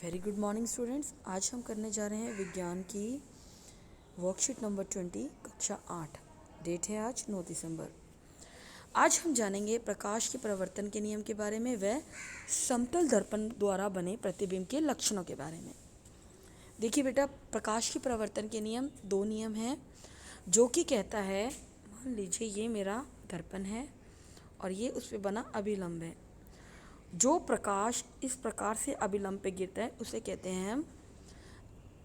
Very good morning students. आज हम करने जा रहे हैं विज्ञान की वर्कशीट नंबर 20 कक्षा 8। डेट है आज 9 दिसंबर। आज हम जानेंगे प्रकाश के प्रवर्तन के नियम के बारे में व समतल दर्पण द्वारा बने प्रतिबिंब के लक्षणों के बारे में। देखिए बेटा, प्रकाश के प्रवर्तन के नियम दो नियम हैं जो कि कहता है, मान लीजिए ये मेरा दर्पण है और ये उस पर बना अभिलंब है। जो प्रकाश इस प्रकार से अभिलंब पे गिरता है उसे कहते हैं हम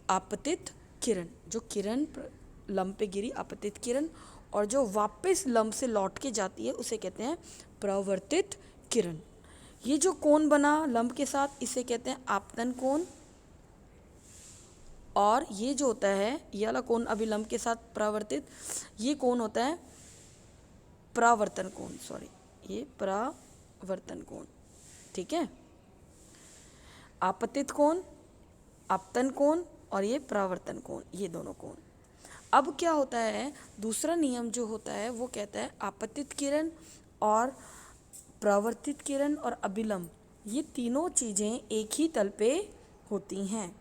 आपतित किरण। जो किरण लंब पे गिरी आपतित किरण, और जो वापस लंब से लौट के जाती है उसे कहते हैं प्रवर्तित किरण। ये जो कोण बना लंब के साथ इसे कहते हैं आपतन कोण, और ये जो होता है ये वाला कोण अभिलंब के साथ प्रवर्तित, ये कोण होता है परावर्तन कोण। सॉरी, ये परावर्तन कोण। ठीक है, आपतित कोण, आपतन कोण और ये परावर्तन कोण, ये दोनों कोण। अब क्या होता है, दूसरा नियम जो होता है वो कहता है आपतित किरण और परावर्तित किरण और अभिलंब, ये तीनों चीज़ें एक ही तल पे होती हैं,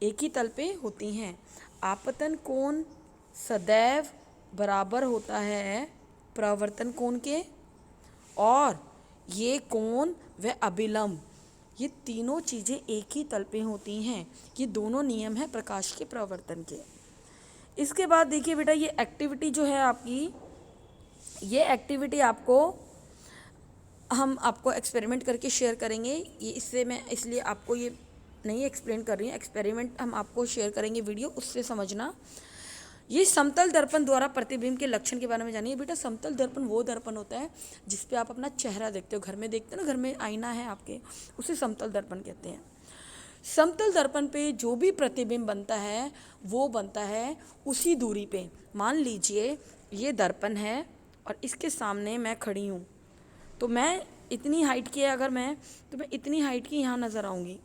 एक ही तल पे होती हैं। आपतन कोण सदैव बराबर होता है परावर्तन कोण के, और ये कोण व अभिलंब, ये तीनों चीज़ें एक ही तल पे होती हैं। ये दोनों नियम हैं प्रकाश के प्रवर्तन के। इसके बाद देखिए बेटा, ये एक्टिविटी जो है आपकी, ये एक्टिविटी हम आपको एक्सपेरिमेंट करके शेयर करेंगे। ये इससे मैं इसलिए आपको ये नहीं एक्सप्लेन कर रही हूँ, एक्सपेरिमेंट हम आपको शेयर करेंगे वीडियो, उससे समझना। ये समतल दर्पण द्वारा प्रतिबिंब के लक्षण के बारे में जानिए। बेटा, समतल दर्पण वो दर्पण होता है जिस पे आप अपना चेहरा देखते हो, घर में देखते हो ना, घर में आईना है आपके, उसे समतल दर्पण कहते हैं। समतल दर्पण पे जो भी प्रतिबिंब बनता है वो बनता है उसी दूरी पे। मान लीजिए ये दर्पण है और इसके सामने मैं खड़ी हूँ, तो मैं इतनी हाइट की है अगर मैं, तो मैं इतनी हाइट की यहाँ नज़र आऊँगी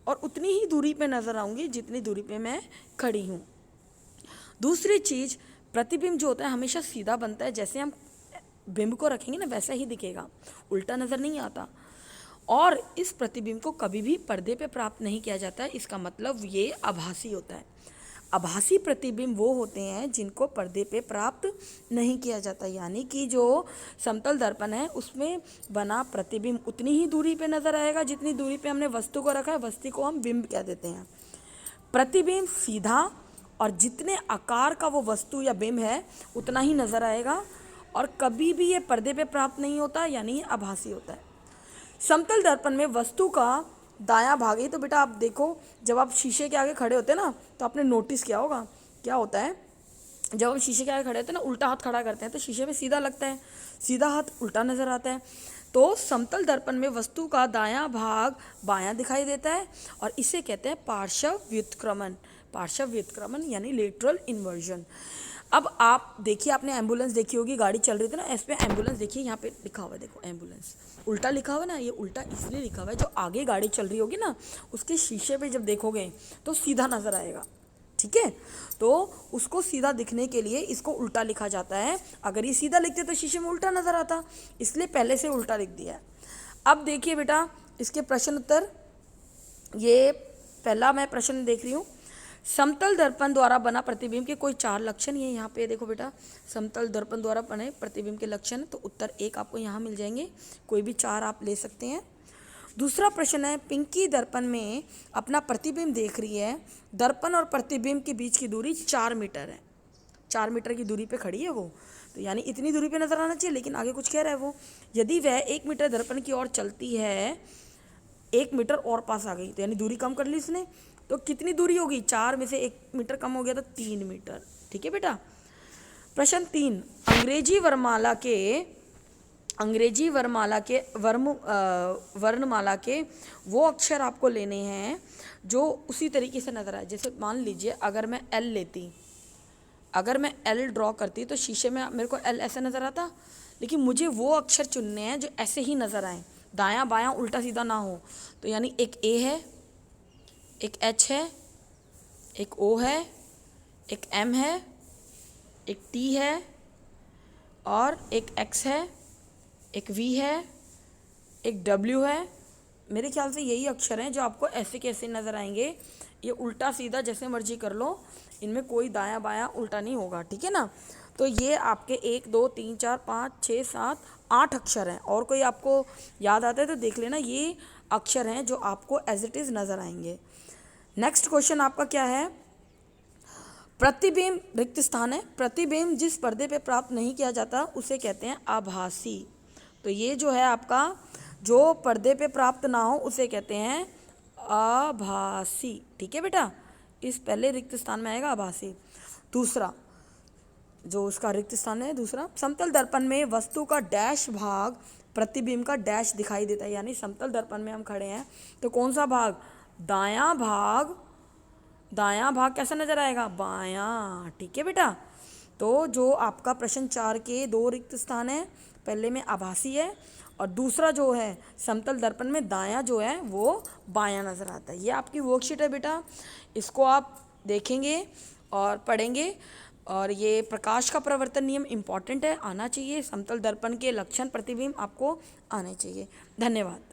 और उतनी ही दूरी पे नज़र आऊँगी जितनी दूरी पे मैं खड़ी हूँ। दूसरी चीज़, प्रतिबिंब जो होता है हमेशा सीधा बनता है, जैसे हम बिंब को रखेंगे ना वैसा ही दिखेगा, उल्टा नज़र नहीं आता। और इस प्रतिबिंब को कभी भी पर्दे पे प्राप्त नहीं किया जाता है, इसका मतलब ये आभासी होता है। आभासी प्रतिबिंब वो होते हैं जिनको पर्दे पे प्राप्त नहीं किया जाता, यानी कि जो समतल दर्पण है उसमें बना प्रतिबिंब उतनी ही दूरी पे नज़र आएगा जितनी दूरी पे हमने वस्तु को रखा है, वस्तु को हम बिंब कह देते हैं। प्रतिबिंब सीधा, और जितने आकार का वो वस्तु या बिंब है उतना ही नज़र आएगा, और कभी भी ये पर्दे पे प्राप्त नहीं होता, यानी ये आभासी होता है। समतल दर्पण में वस्तु का दायां भाग ही, तो बेटा आप देखो, जब आप शीशे के आगे खड़े होते हैं ना, तो आपने नोटिस किया होगा क्या होता है, जब हम शीशे के आगे खड़े होते हैं ना, उल्टा हाथ खड़ा करते हैं तो शीशे में सीधा लगता है, सीधा हाथ उल्टा नज़र आता है। तो समतल दर्पण में वस्तु का दायां भाग बायां दिखाई देता है, और इसे कहते हैं पार्श्व व्युत्क्रमण। पार्श्व व्युत्क्रमण यानी लेटरल इन्वर्जन। अब आप देखिए, आपने एम्बुलेंस देखी होगी, गाड़ी चल रही थी ना, इस पे एम्बुलेंस देखिए, यहाँ पे लिखा हुआ है, देखो एम्बुलेंस उल्टा लिखा हुआ है ना, ये उल्टा इसलिए लिखा हुआ है, जो आगे गाड़ी चल रही होगी ना उसके शीशे पे जब देखोगे तो सीधा नज़र आएगा। ठीक है, तो उसको सीधा दिखने के लिए इसको उल्टा लिखा जाता है। अगर ये सीधा लिखते तो शीशे में उल्टा नज़र आता, इसलिए पहले से उल्टा लिख दिया है। अब देखिए बेटा, इसके प्रश्न उत्तर, ये पहला मैं प्रश्न देख रही हूँ, समतल दर्पण द्वारा बना प्रतिबिंब के कोई 4 लक्षण। ये यहाँ पे देखो बेटा, समतल दर्पण द्वारा बने प्रतिबिंब के लक्षण, तो उत्तर 1 आपको यहाँ मिल जाएंगे, कोई भी 4 आप ले सकते हैं। दूसरा प्रश्न है, पिंकी दर्पण में अपना प्रतिबिंब देख रही है, दर्पण और प्रतिबिंब के बीच की दूरी 4 मीटर है, 4 मीटर की दूरी पे खड़ी है वो, तो यानी इतनी दूरी पे नजर आना चाहिए, लेकिन आगे कुछ कह रहा है वो, यदि वह 1 मीटर दर्पण की ओर चलती है, 1 मीटर और पास आ गई, तो यानी दूरी कम कर ली इसने, तो कितनी दूरी होगी, 4 में से 1 मीटर कम हो गया तो 3 मीटर। ठीक है बेटा। प्रश्न 3, अंग्रेजी वर्णमाला के वो अक्षर आपको लेने हैं जो उसी तरीके से नजर आए। जैसे मान लीजिए, अगर मैं एल लेती, अगर मैं एल ड्रॉ करती तो शीशे में मेरे को एल ऐसे नज़र आता, लेकिन मुझे वो अक्षर चुनने हैं जो ऐसे ही नज़र आए, दायां बायां उल्टा सीधा ना हो। तो यानी एक ए है, एक एच है, एक ओ है, एक एम है, एक टी है, और एक एक्स है, एक वी है, एक डब्ल्यू है, मेरे ख्याल से यही अक्षर हैं जो आपको ऐसे कैसे नज़र आएंगे। ये उल्टा सीधा जैसे मर्जी कर लो, इनमें कोई दायां बायां उल्टा नहीं होगा, ठीक है ना। तो ये आपके 1 2 3 4 5 6 7 8 अक्षर हैं। और कोई आपको याद आता है तो देख लेना। ये अक्षर हैं जो आपको एज इट इज़ नज़र आएंगे। नेक्स्ट क्वेश्चन आपका क्या है? प्रतिबिंब रिक्त स्थान है। प्रतिबिंब जिस पर्दे पे प्राप्त नहीं किया जाता उसे कहते हैं आभासी। तो ये जो है आपका, जो पर्दे पे प्राप्त ना हो उसे कहते हैं आभासी, ठीक है बेटा। इस पहले रिक्त स्थान में आएगा आभासी। दूसरा जो उसका रिक्त स्थान है, दूसरा, समतल दर्पण में वस्तु का डैश भाग प्रतिबिंब का डैश दिखाई देता है। यानी समतल दर्पण में हम खड़े हैं तो कौन सा भाग? दायां भाग। दायां भाग कैसा नजर आएगा? बायां, ठीक है बेटा। तो जो आपका प्रश्न 4 के 2 रिक्त स्थान है, पहले में आभासी है और दूसरा जो है समतल दर्पण में दायां जो है वो बायां नजर आता है। ये आपकी वर्कशीट है बेटा, इसको आप देखेंगे और पढ़ेंगे। और ये प्रकाश का प्रवर्तन नियम इम्पॉर्टेंट है, आना चाहिए। समतल दर्पण के लक्षण प्रतिबिंब आपको आने चाहिए। धन्यवाद।